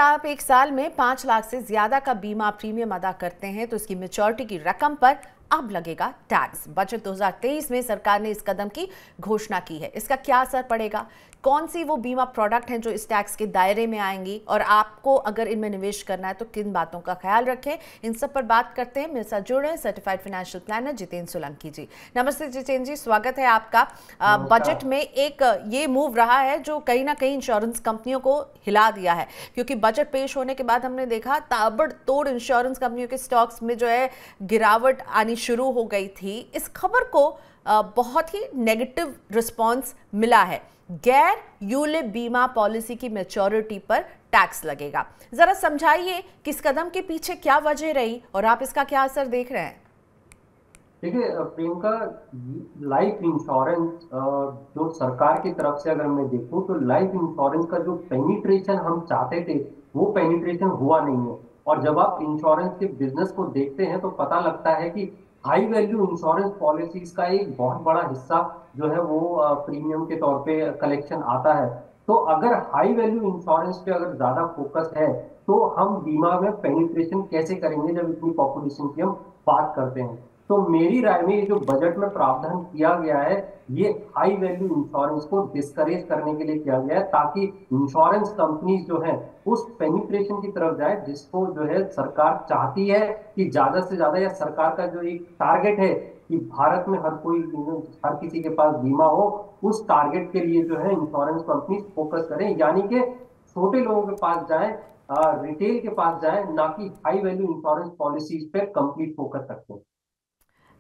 आप एक साल में 5 लाख से ज्यादा का बीमा प्रीमियम अदा करते हैं तो इसकी मैच्योरिटी की रकम पर अब लगेगा टैक्स। बजट 2023 में सरकार ने इस कदम की घोषणा की है। इसका क्या असर पड़ेगा, कौन सी वो बीमा प्रोडक्ट हैं जो इस टैक्स के दायरे में आएंगी और आपको अगर इनमें निवेश करना है तो किन बातों का ख्याल रखें, इन सब पर बात करते हैं। मेरे साथ जुड़े हैं certified financial planner Jitendra Solanki ji. नमस्ते जितेंद्र जी, स्वागत है आपका। बजट में एक ये मूव रहा है जो कहीं ना कहीं इंश्योरेंस कंपनियों को हिला दिया है, क्योंकि बजट पेश होने के बाद हमने देखा ताबड़तोड़ इंश्योरेंस कंपनियों के स्टॉक्स में जो है गिरावट आनी शुरू हो गई थी। इस खबर को बहुत ही नेगेटिव रिस्पॉन्स मिला है। गैर यूलिप बीमा पॉलिसी की मैच्योरिटी पर टैक्स लगेगा। जरा समझाइए कि इस कदम के पीछे क्या वजह रही और आप इसका क्या असर देख रहे हैं। देखिए प्रियंका, लाइफ इंश्योरेंस जो सरकार की तरफ से अगर मैं देखूं तो लाइफ इंश्योरेंस का जो पेनिट्रेशन हम चाहते थे वो पेनिट्रेशन हुआ नहीं है। और जब आप इंश्योरेंस के बिजनेस को देखते हैं तो पता लगता है कि हाई वैल्यू इंश्योरेंस पॉलिसीज का एक बहुत बड़ा हिस्सा जो है वो प्रीमियम के तौर पे कलेक्शन आता है। तो अगर हाई वैल्यू इंश्योरेंस पे अगर ज्यादा फोकस है तो हम बीमा में पेनिट्रेशन कैसे करेंगे जब इतनी पॉपुलेशन की हम बात करते हैं। तो मेरी राय में ये जो बजट में प्रावधान किया गया है ये हाई वैल्यू इंश्योरेंस को डिस्करेज करने के लिए किया गया है, ताकि इंश्योरेंस कंपनीज जो है उस पेनिट्रेशन की तरफ जाए जिसको जो है सरकार चाहती है कि ज्यादा से ज्यादा, या सरकार का जो एक टारगेट है कि भारत में हर किसी के पास बीमा हो, उस टारगेट के लिए जो है इंश्योरेंस कंपनी फोकस करें, यानी कि छोटे लोगों के पास जाए, रिटेल के पास जाए, ना कि हाई वैल्यू इंश्योरेंस पॉलिसीज पे कंप्लीट फोकस रखें।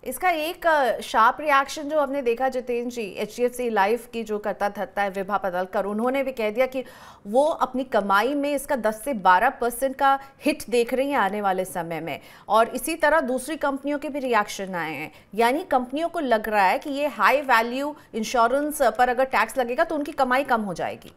इसका एक शार्प रिएक्शन जो हमने देखा जितेंद्र जी, HDFC लाइफ की जो करता धरता है विभा पदलकर, उन्होंने भी कह दिया कि वो अपनी कमाई में इसका 10 से 12% का हिट देख रही हैं आने वाले समय में। और इसी तरह दूसरी कंपनियों के भी रिएक्शन आए हैं, यानी कंपनियों को लग रहा है कि ये हाई वैल्यू इंश्योरेंस पर अगर टैक्स लगेगा तो उनकी कमाई कम हो जाएगी।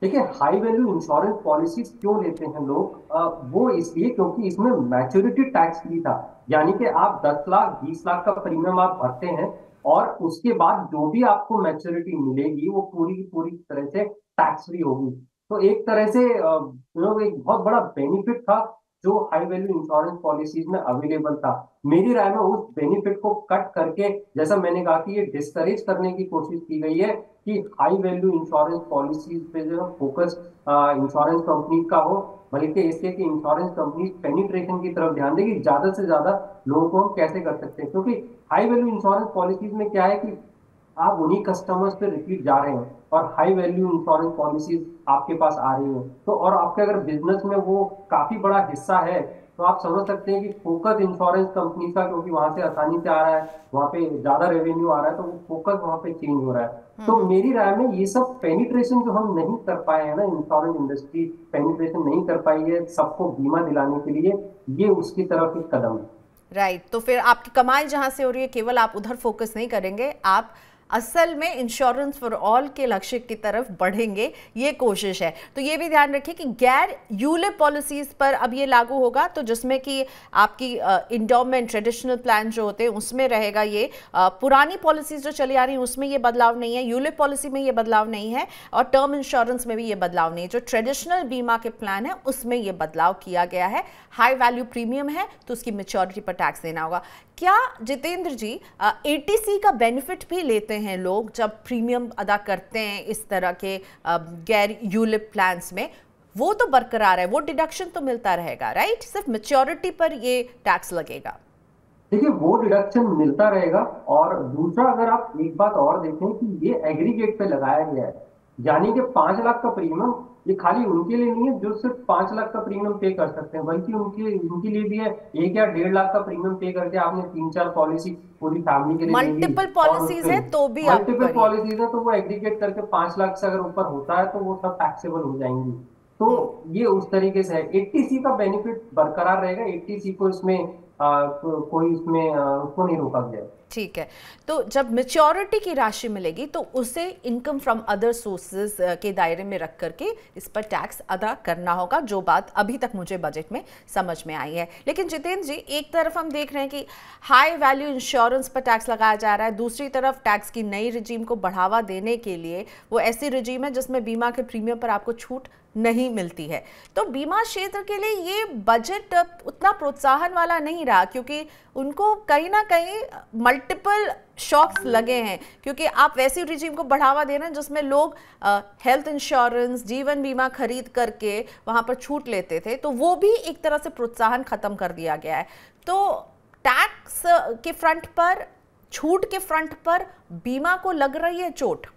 देखिए, हाई वैल्यू इंश्योरेंस पॉलिसीज क्यों लेते हैं लोग, वो इसलिए क्योंकि इसमें मैच्योरिटी टैक्स फ्री था। यानी कि आप 10 लाख 20 लाख का प्रीमियम आप भरते हैं और उसके बाद जो भी आपको मैच्योरिटी मिलेगी वो पूरी की पूरी तरह से टैक्स फ्री होगी। तो एक तरह से एक बहुत बड़ा बेनिफिट था जो हाई वैल्यू इंश्योरेंस पॉलिसीज में अवेलेबल था। मेरी राय में उस बेनिफिट को कट करके, जैसा मैंने कहा कि ये डिस्करेज करने की कोशिश की गई है कि हाई वैल्यू इंश्योरेंस पॉलिसीज पे जो फोकस इंश्योरेंस कंपनी का हो, बल्कि इससे कि इंश्योरेंस कंपनी पेनिट्रेशन की तरफ ध्यान देगी, ज्यादा से ज्यादा लोगों को हम कैसे कर सकते हैं। क्योंकि हाई वैल्यू इंश्योरेंस पॉलिसीज में क्या है कि आप उन्हीं कस्टमर्स पे रिपीट जा रहे हैं और हाई वैल्यू इंश्योरेंस पॉलिसीज आपके पास आ रही हैं। तो और आपके अगर बिजनेस में वो काफी बड़ा हिस्सा है तो आप समझ सकते हैं कि फोकस इंश्योरेंस कंपनी का, क्योंकि वहां से आसानी से आ रहा है, वहां पे ज्यादा रेवेन्यू आ रहा है, तो वो फोकस वहां पे चेंज हो रहा है। तो मेरी राय में ये सब पेनिट्रेशन जो हम नहीं कर पाए हैं ना, इंश्योरेंस इंडस्ट्री पेनिट्रेशन नहीं कर पाई है सबको बीमा दिलाने के लिए, ये उसकी तरफ एक कदम है। राइट, तो फिर आपकी कमाई जहां से हो रही है केवल आप उधर फोकस नहीं करेंगे, आप असल में इंश्योरेंस फॉर ऑल के लक्ष्य की तरफ बढ़ेंगे, ये कोशिश है। तो ये भी ध्यान रखिए कि गैर यूलिप पॉलिसीज पर अब ये लागू होगा, तो जिसमें कि आपकी इंडोमेंट ट्रेडिशनल प्लान जो होते हैं उसमें रहेगा ये। पुरानी पॉलिसीज जो चली आ रही हैं उसमें ये बदलाव नहीं है, यूलिप पॉलिसी में ये बदलाव नहीं है और टर्म इंश्योरेंस में भी ये बदलाव नहीं है। जो ट्रेडिशनल बीमा के प्लान है उसमें ये बदलाव किया गया है। हाई वैल्यू प्रीमियम है तो उसकी मैच्योरिटी पर टैक्स देना होगा। क्या जितेंद्र जी ATC का बेनिफिट भी लेते हैं लोग जब प्रीमियम अदा करते हैं इस तरह के गैर यूलिप प्लान्स में? वो तो बरकरार है, वो डिडक्शन तो मिलता रहेगा, राइट? सिर्फ मैच्योरिटी पर ये टैक्स लगेगा। देखिए, वो डिडक्शन मिलता रहेगा। और दूसरा, अगर आप एक बात और देखें कि ये एग्रीगेट पे लगाया गया है, यानी कि 5 लाख का प्रीमियम ये खाली उनके लिए नहीं है जो सिर्फ 5 लाख का प्रीमियम पे कर सकते हैं, बल्कि उनके लिए भी है। 1 या 1.5 लाख का प्रीमियम पे करके आपने 3-4 पॉलिसी पूरी फैमिली के लिए ले ली, मल्टीपल और पॉलिसीज उसके है तो भी आप मल्टीपल करिए। पॉलिसीज है तो वो एग्रीगेट करके 5 लाख से अगर ऊपर होता है तो वो सब टैक्सेबल हो जाएंगी। तो ये उस तरीके से है। 80C का बेनिफिट बरकरार रहेगा। 80C को इसमें कोई इसमें उसको नहीं रोका गया है। ठीक है, तो जब मेच्योरिटी की राशि मिलेगी तो उसे इनकम फ्रॉम अदर सोर्सेज के दायरे में रख करके इस पर टैक्स अदा करना होगा, जो बात अभी तक मुझे बजट में समझ में आई है। लेकिन जितेंद्र जी, एक तरफ हम देख रहे हैं कि हाई वैल्यू इंश्योरेंस पर टैक्स लगाया जा रहा है, दूसरी तरफ टैक्स की नई रिजीम को बढ़ावा देने के लिए वो ऐसी रिजीम है जिसमें बीमा के प्रीमियम पर आपको छूट नहीं मिलती है। तो बीमा क्षेत्र के लिए ये बजट उतना प्रोत्साहन वाला नहीं रहा, क्योंकि उनको कहीं ना कहीं मल्टीपल शॉक्स लगे हैं, क्योंकि आप वैसी रिजीम को बढ़ावा दे रहे हैं जिसमें लोग हेल्थ इंश्योरेंस, जीवन बीमा खरीद करके वहां पर छूट लेते थे, तो वो भी एक तरह से प्रोत्साहन खत्म कर दिया गया है। तो टैक्स के फ्रंट पर, छूट के फ्रंट पर बीमा को लग रही है चोट।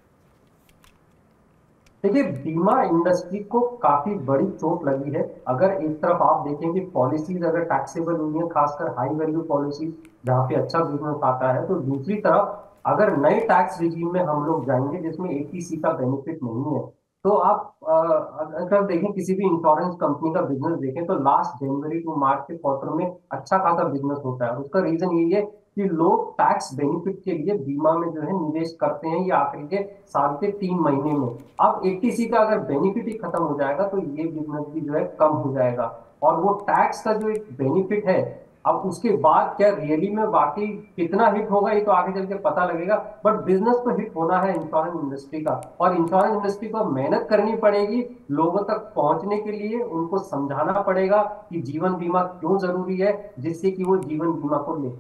देखिए, बीमा इंडस्ट्री को काफी बड़ी चोट लगी है। अगर एक तरफ आप देखें कि पॉलिसीज अगर टैक्सेबल हुई है, खासकर हाई वैल्यू पॉलिसीज जहां पे अच्छा बिजनेस आता है, तो दूसरी तरफ अगर नए टैक्स रिजीम में हम लोग जाएंगे जिसमें एटीसी का बेनिफिट नहीं है, तो आप अगर देखें किसी भी इंश्योरेंस कंपनी का बिजनेस देखें तो लास्ट जनवरी टू मार्च के क्वार्टर में अच्छा खासा बिजनेस होता है। उसका रीजन यही है कि लोग टैक्स बेनिफिट के लिए बीमा में जो है निवेश करते हैं, ये आखिरी के साल के 3 महीने में। अब एटीसी का अगर बेनिफिट ही खत्म हो जाएगा तो ये बिजनेस भी जो है कम हो जाएगा, और वो टैक्स का जो एक बेनिफिट है, अब उसके बाद क्या रियली में बाकी कितना हिट होगा ये तो आगे चल के पता लगेगा। बट बिजनेस तो हिट होना है इंश्योरेंस इंडस्ट्री का, और इंश्योरेंस इंडस्ट्री को मेहनत करनी पड़ेगी लोगों तक पहुंचने के लिए। उनको समझाना पड़ेगा कि जीवन बीमा क्यों जरूरी है, जिससे कि वो जीवन बीमा को ले।